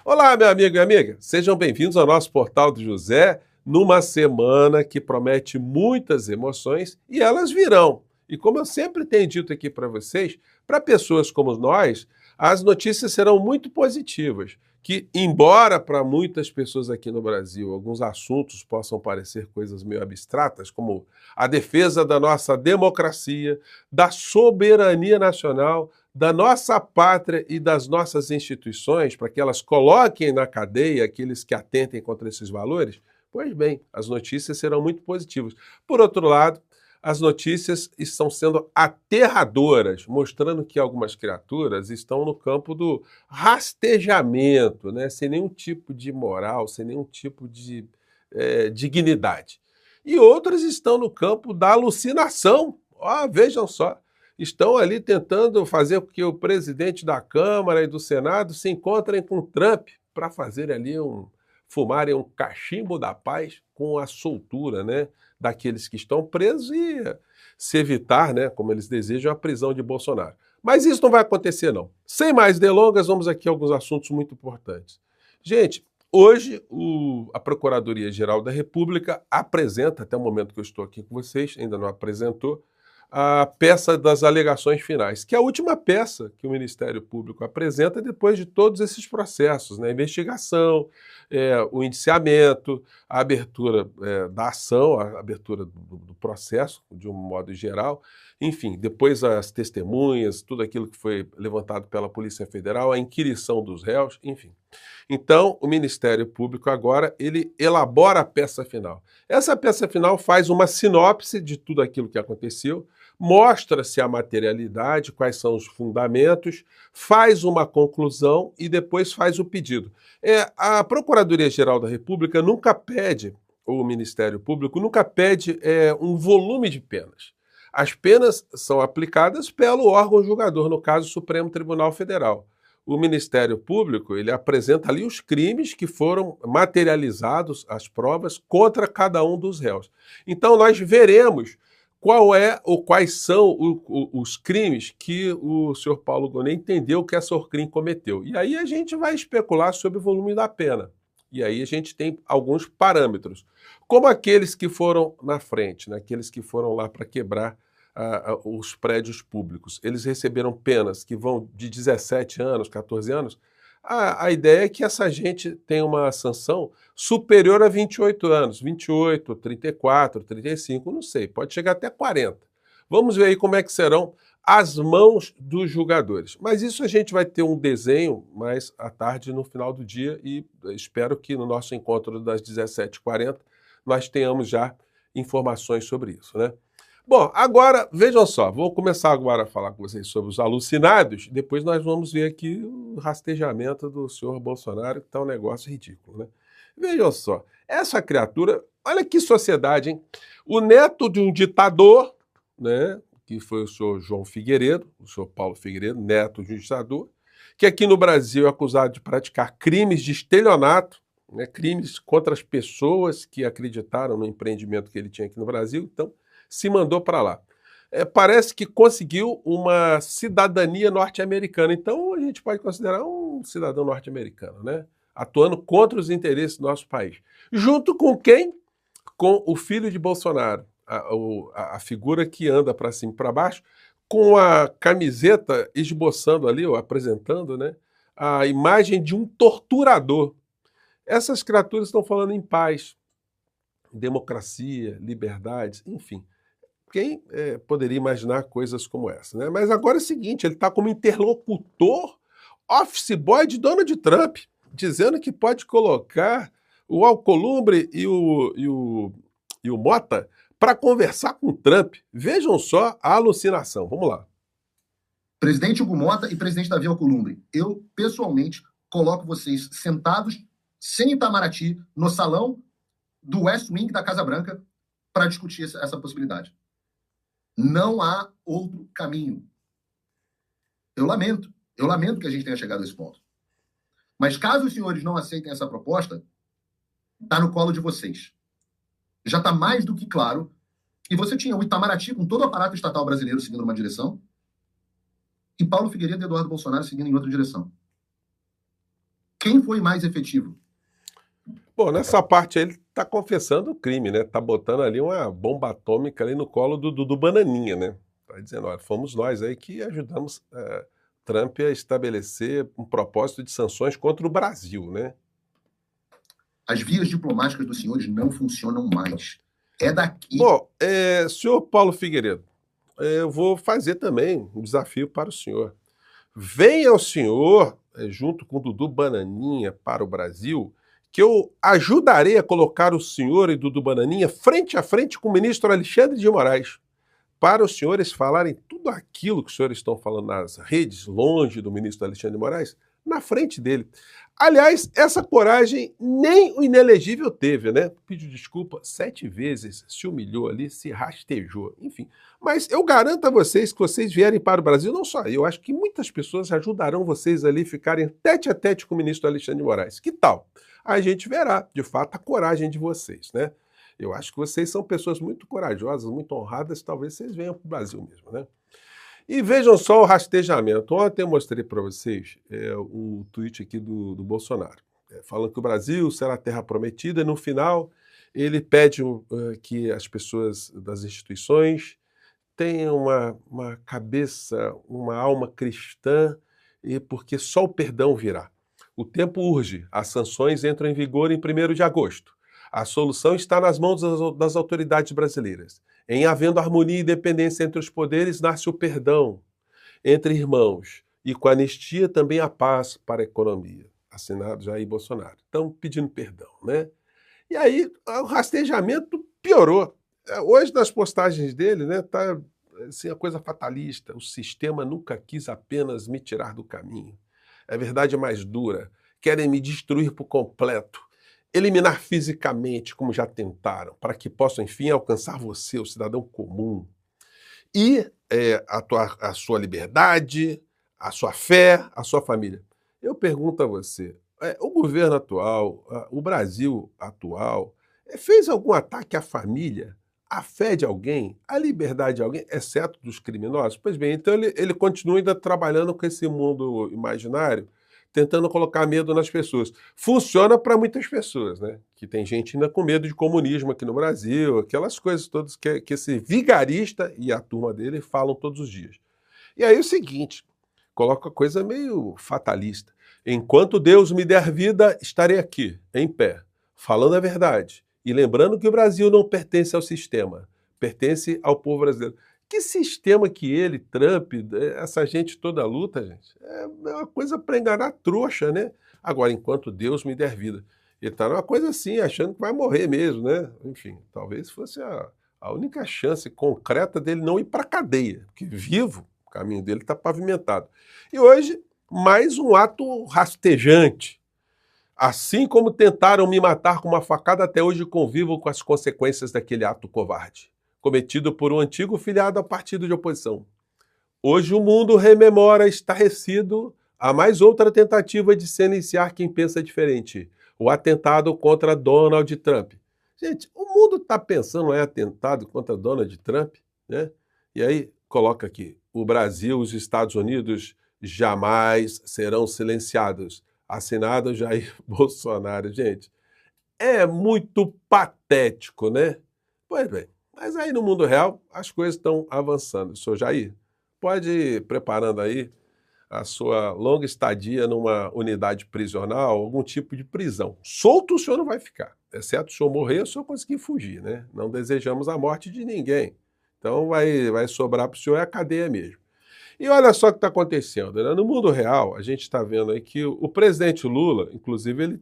Olá, meu amigo e amiga. Sejam bem-vindos ao nosso Portal do José, numa semana que promete muitas emoções e elas virão. E como eu sempre tenho dito aqui para vocês, para pessoas como nós, as notícias serão muito positivas. Que, embora para muitas pessoas aqui no Brasil alguns assuntos possam parecer coisas meio abstratas, como a defesa da nossa democracia, da soberania nacional, da nossa pátria e das nossas instituições, para que elas coloquem na cadeia aqueles que atentem contra esses valores, pois bem, as notícias serão muito positivas. Por outro lado, as notícias estão sendo aterradoras, mostrando que algumas criaturas estão no campo do rastejamento, né? Sem nenhum tipo de moral, sem nenhum tipo de dignidade. E outras estão no campo da alucinação. Vejam só, estão ali tentando fazer com que o presidente da Câmara e do Senado se encontrem com Trump para fazer ali fumarem um cachimbo da paz com a soltura, né, daqueles que estão presos e se evitar, né, como eles desejam, a prisão de Bolsonaro. Mas isso não vai acontecer, não. Sem mais delongas, vamos aqui a alguns assuntos muito importantes. Gente, hoje a Procuradoria-Geral da República apresenta, até o momento que eu estou aqui com vocês, ainda não apresentou, a peça das alegações finais, que é a última peça que o Ministério Público apresenta depois de todos esses processos, né? A investigação, o indiciamento, a abertura da ação, a abertura do processo, de um modo geral, enfim, depois as testemunhas, tudo aquilo que foi levantado pela Polícia Federal, a inquirição dos réus, enfim. Então, o Ministério Público agora, ele elabora a peça final. Essa peça final faz uma sinopse de tudo aquilo que aconteceu, mostra-se a materialidade, quais são os fundamentos, faz uma conclusão e depois faz o pedido. A Procuradoria-Geral da República nunca pede, ou o Ministério Público nunca pede um volume de penas. As penas são aplicadas pelo órgão julgador, no caso, o Supremo Tribunal Federal. O Ministério Público, ele apresenta ali os crimes que foram materializados, as provas, contra cada um dos réus. Então, nós veremos qual é ou quais são os crimes que o senhor Paulo Gonet entendeu que a Sorcrim cometeu. E aí a gente vai especular sobre o volume da pena. E aí a gente tem alguns parâmetros, como aqueles que foram na frente, né? Aqueles que foram lá para quebrar os prédios públicos. Eles receberam penas que vão de 17 anos, 14 anos. A ideia é que essa gente tenha uma sanção superior a 28 anos, 28, 34, 35, não sei, pode chegar até 40. Vamos ver aí como é que serão as mãos dos julgadores. Mas isso a gente vai ter um desenho mais à tarde, no final do dia, e espero que no nosso encontro das 17h40 nós tenhamos já informações sobre isso, né? Bom, agora, vejam só, vou começar agora a falar com vocês sobre os alucinados, depois nós vamos ver aqui o rastejamento do senhor Bolsonaro, que está um negócio ridículo, né? Vejam só, essa criatura, olha que sociedade, hein? O neto de um ditador, né, que foi o senhor João Figueiredo, o senhor Paulo Figueiredo, neto de um ditador, que aqui no Brasil é acusado de praticar crimes de estelionato, né, crimes contra as pessoas que acreditaram no empreendimento que ele tinha aqui no Brasil, então se mandou para lá. Parece que conseguiu uma cidadania norte-americana. Então, a gente pode considerar um cidadão norte-americano, né? Atuando contra os interesses do nosso país. Junto com quem? Com o filho de Bolsonaro, a figura que anda para cima e para baixo, com a camiseta esboçando ali, ou apresentando, né, a imagem de um torturador. Essas criaturas estão falando em paz, democracia, liberdade, enfim. Quem poderia imaginar coisas como essa, né? Mas agora é o seguinte, ele está como interlocutor, office boy de Donald Trump, dizendo que pode colocar o Alcolumbre e o Mota para conversar com o Trump. Vejam só a alucinação. Vamos lá. Presidente Hugo Mota e presidente Davi Alcolumbre, eu, pessoalmente, coloco vocês sentados, sem Itamaraty, no salão do West Wing da Casa Branca para discutir essa possibilidade. Não há outro caminho. Eu lamento que a gente tenha chegado a esse ponto. Mas caso os senhores não aceitem essa proposta, está no colo de vocês. Já está mais do que claro que você tinha o Itamaraty com todo o aparato estatal brasileiro seguindo uma direção e Paulo Figueiredo e Eduardo Bolsonaro seguindo em outra direção. Quem foi mais efetivo? Bom, nessa parte aí ele está confessando o crime, né? Está botando ali uma bomba atômica ali no colo do Bananinha, né? Está dizendo, olha, fomos nós aí que ajudamos Trump a estabelecer um propósito de sanções contra o Brasil, né? As vias diplomáticas dos senhores não funcionam mais. É daqui. Bom, senhor Paulo Figueiredo, eu vou fazer também um desafio para o senhor. Venha o senhor, junto com o Dudu Bananinha, para o Brasil, que eu ajudarei a colocar o senhor e Dudu Bananinha frente a frente com o ministro Alexandre de Moraes, para os senhores falarem tudo aquilo que os senhores estão falando nas redes, longe do ministro Alexandre de Moraes, na frente dele. Aliás, essa coragem nem o inelegível teve, né? Pediu desculpa 7 vezes, se humilhou ali, se rastejou, enfim. Mas eu garanto a vocês que vocês vierem para o Brasil, não só eu, acho que muitas pessoas ajudarão vocês ali a ficarem tete a tete com o ministro Alexandre de Moraes. Que tal? A gente verá, de fato, a coragem de vocês, né? Eu acho que vocês são pessoas muito corajosas, muito honradas, talvez vocês venham para o Brasil mesmo, né? E vejam só o rastejamento. Ontem eu mostrei para vocês o tweet aqui do Bolsonaro, falando que o Brasil será a terra prometida, e no final ele pede que as pessoas das instituições tenham uma cabeça, uma alma cristã, e porque só o perdão virá. O tempo urge, as sanções entram em vigor em 1º de agosto. A solução está nas mãos das autoridades brasileiras. Em havendo harmonia e independência entre os poderes, nasce o perdão entre irmãos. E com a anistia também a paz para a economia. Assinado Jair Bolsonaro. Estão pedindo perdão, né? E aí o rastejamento piorou. Hoje nas postagens dele, né, tá assim, a coisa fatalista. O sistema nunca quis apenas me tirar do caminho. É verdade mais dura. Querem me destruir por completo. Eliminar fisicamente, como já tentaram, para que possam, enfim, alcançar você, o cidadão comum. E a sua liberdade, a sua fé, a sua família. Eu pergunto a você, o governo atual, o Brasil atual, fez algum ataque à família, à fé de alguém, à liberdade de alguém, exceto dos criminosos? Pois bem, então ele continua ainda trabalhando com esse mundo imaginário, tentando colocar medo nas pessoas. Funciona para muitas pessoas, né? Que tem gente ainda com medo de comunismo aqui no Brasil, aquelas coisas todas que esse vigarista e a turma dele falam todos os dias. E aí é o seguinte, coloca a coisa meio fatalista. Enquanto Deus me der vida, estarei aqui, em pé, falando a verdade. E lembrando que o Brasil não pertence ao sistema, pertence ao povo brasileiro. Que sistema que ele, Trump, essa gente toda luta, gente, é uma coisa para enganar trouxa, né? Agora, enquanto Deus me der vida. Ele está numa coisa assim, achando que vai morrer mesmo, né? Enfim, talvez fosse a única chance concreta dele não ir para a cadeia, porque vivo, o caminho dele está pavimentado. E hoje, mais um ato rastejante. Assim como tentaram me matar com uma facada, até hoje convivo com as consequências daquele ato covarde, cometido por um antigo filiado ao partido de oposição. Hoje o mundo rememora estarrecido a mais outra tentativa de silenciar quem pensa diferente, o atentado contra Donald Trump. Gente, o mundo está pensando em atentado contra Donald Trump, né? E aí, coloca aqui, o Brasil e os Estados Unidos jamais serão silenciados. Assinado Jair Bolsonaro. Gente, é muito patético, né? Pois bem, mas aí no mundo real as coisas estão avançando. Senhor Jair, pode ir preparando aí a sua longa estadia numa unidade prisional, algum tipo de prisão. Solto o senhor não vai ficar, exceto o senhor morrer, o senhor conseguir fugir, né? Não desejamos a morte de ninguém. Então vai sobrar para o senhor a cadeia mesmo. E olha só o que está acontecendo, né? No mundo real, a gente está vendo aí que o presidente Lula, inclusive, ele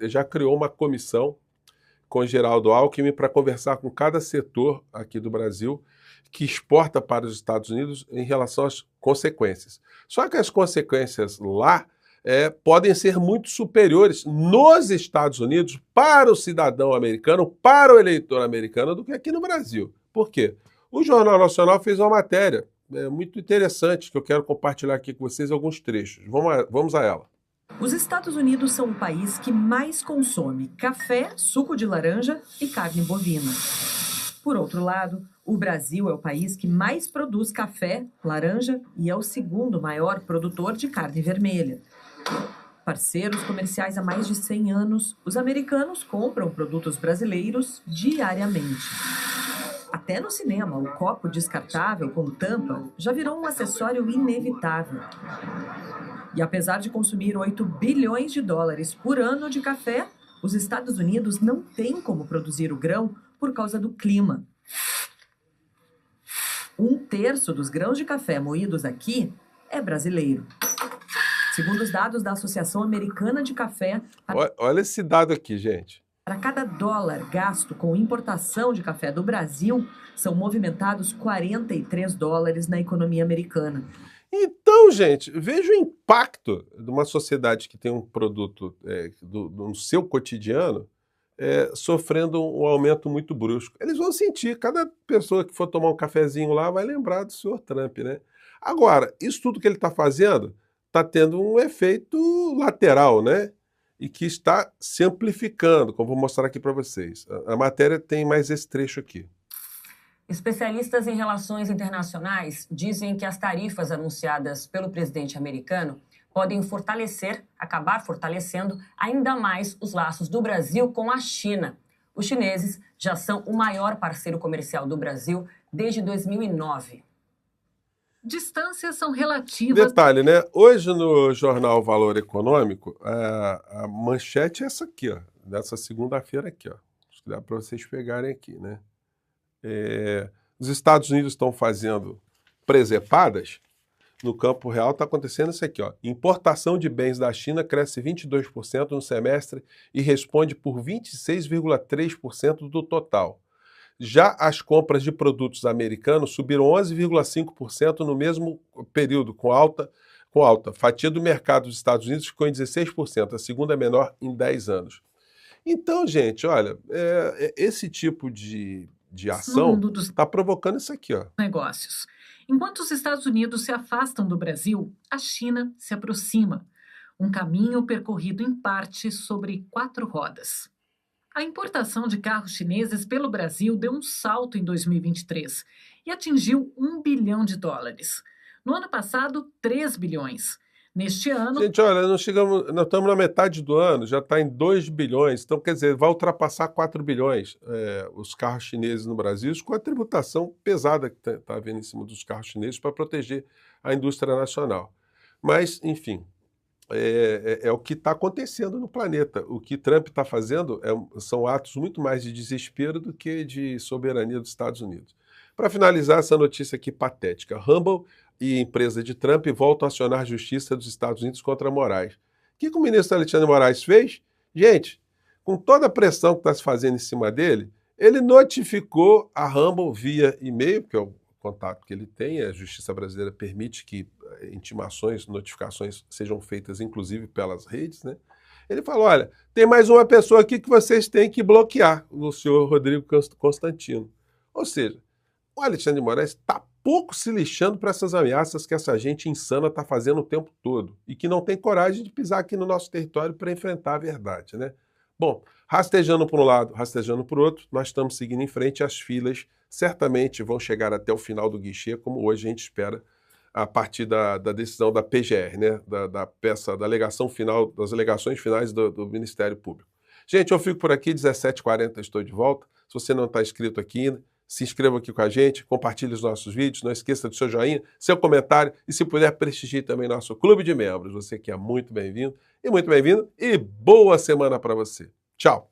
já criou uma comissão com Geraldo Alckmin para conversar com cada setor aqui do Brasil que exporta para os Estados Unidos em relação às consequências. Só que as consequências lá podem ser muito superiores nos Estados Unidos para o cidadão americano, para o eleitor americano, do que aqui no Brasil. Por quê? O Jornal Nacional fez uma matéria muito interessante que eu quero compartilhar aqui com vocês alguns trechos. Vamos a ela. Os Estados Unidos são o país que mais consome café, suco de laranja e carne bovina. Por outro lado, o Brasil é o país que mais produz café, laranja e é o segundo maior produtor de carne vermelha. Parceiros comerciais há mais de 100 anos, os americanos compram produtos brasileiros diariamente. Até no cinema, o copo descartável com tampa já virou um acessório inevitável. E apesar de consumir 8 bilhões de dólares por ano de café, os Estados Unidos não têm como produzir o grão por causa do clima. 1/3 dos grãos de café moídos aqui é brasileiro. Segundo os dados da Associação Americana de Café, Olha esse dado aqui, gente. para cada dólar gasto com importação de café do Brasil, são movimentados 43 dólares na economia americana. Então, gente, veja o impacto de uma sociedade que tem um produto no seu cotidiano sofrendo um aumento muito brusco. Eles vão sentir, cada pessoa que for tomar um cafezinho lá vai lembrar do senhor Trump, né? Agora, isso tudo que ele está fazendo está tendo um efeito lateral, né? E que está se amplificando, como vou mostrar aqui para vocês. A matéria tem mais esse trecho aqui. Especialistas em relações internacionais dizem que as tarifas anunciadas pelo presidente americano podem acabar fortalecendo ainda mais os laços do Brasil com a China. Os chineses já são o maior parceiro comercial do Brasil desde 2009. Distâncias são relativas. Detalhe, né? Hoje no jornal Valor Econômico, a manchete é essa aqui, ó, dessa segunda-feira aqui, ó. Acho que dá para vocês pegarem aqui, né? Os Estados Unidos estão fazendo presepadas. No campo real está acontecendo isso aqui, ó. Importação de bens da China cresce 22% no semestre e responde por 26,3% do total. Já as compras de produtos americanos subiram 11,5% no mesmo período, com alta. Fatia do mercado dos Estados Unidos ficou em 16%, a segunda menor em 10 anos. Então, gente, olha, esse tipo de ação está provocando isso aqui, ó. Negócios. Enquanto os Estados Unidos se afastam do Brasil, a China se aproxima. Um caminho percorrido em parte sobre 4 rodas. A importação de carros chineses pelo Brasil deu um salto em 2023 e atingiu 1 bilhão de dólares. No ano passado, 3 bilhões. Neste ano... Gente, olha, nós estamos na metade do ano, já está em 2 bilhões. Então, quer dizer, vai ultrapassar 4 bilhões os carros chineses no Brasil, com a tributação pesada que está havendo em cima dos carros chineses para proteger a indústria nacional. Mas, enfim, é o que está acontecendo no planeta. O que Trump está fazendo são atos muito mais de desespero do que de soberania dos Estados Unidos. Para finalizar, essa notícia aqui patética. Rumble e empresa de Trump voltam a acionar a justiça dos Estados Unidos contra Moraes. O que o ministro Alexandre Moraes fez? Gente, com toda a pressão que está se fazendo em cima dele, ele notificou a Rumble via e-mail, que é o contato que ele tem, a justiça brasileira permite que intimações, notificações sejam feitas inclusive pelas redes, né? Ele falou, olha, tem mais uma pessoa aqui que vocês têm que bloquear, o senhor Rodrigo Constantino. Ou seja, o Alexandre de Moraes está pouco se lixando para essas ameaças que essa gente insana está fazendo o tempo todo e que não tem coragem de pisar aqui no nosso território para enfrentar a verdade, né? Bom, rastejando por um lado, rastejando por outro, nós estamos seguindo em frente, as filas certamente vão chegar até o final do guichê, como hoje a gente espera, a partir da decisão da PGR, né? Da alegação final, das alegações finais do Ministério Público. Gente, eu fico por aqui, 17h40 estou de volta. Se você não está inscrito aqui ainda, se inscreva aqui com a gente, compartilhe os nossos vídeos, não esqueça do seu joinha, seu comentário e, se puder, prestigie também nosso clube de membros. Você que é muito bem-vindo e boa semana para você. Tchau!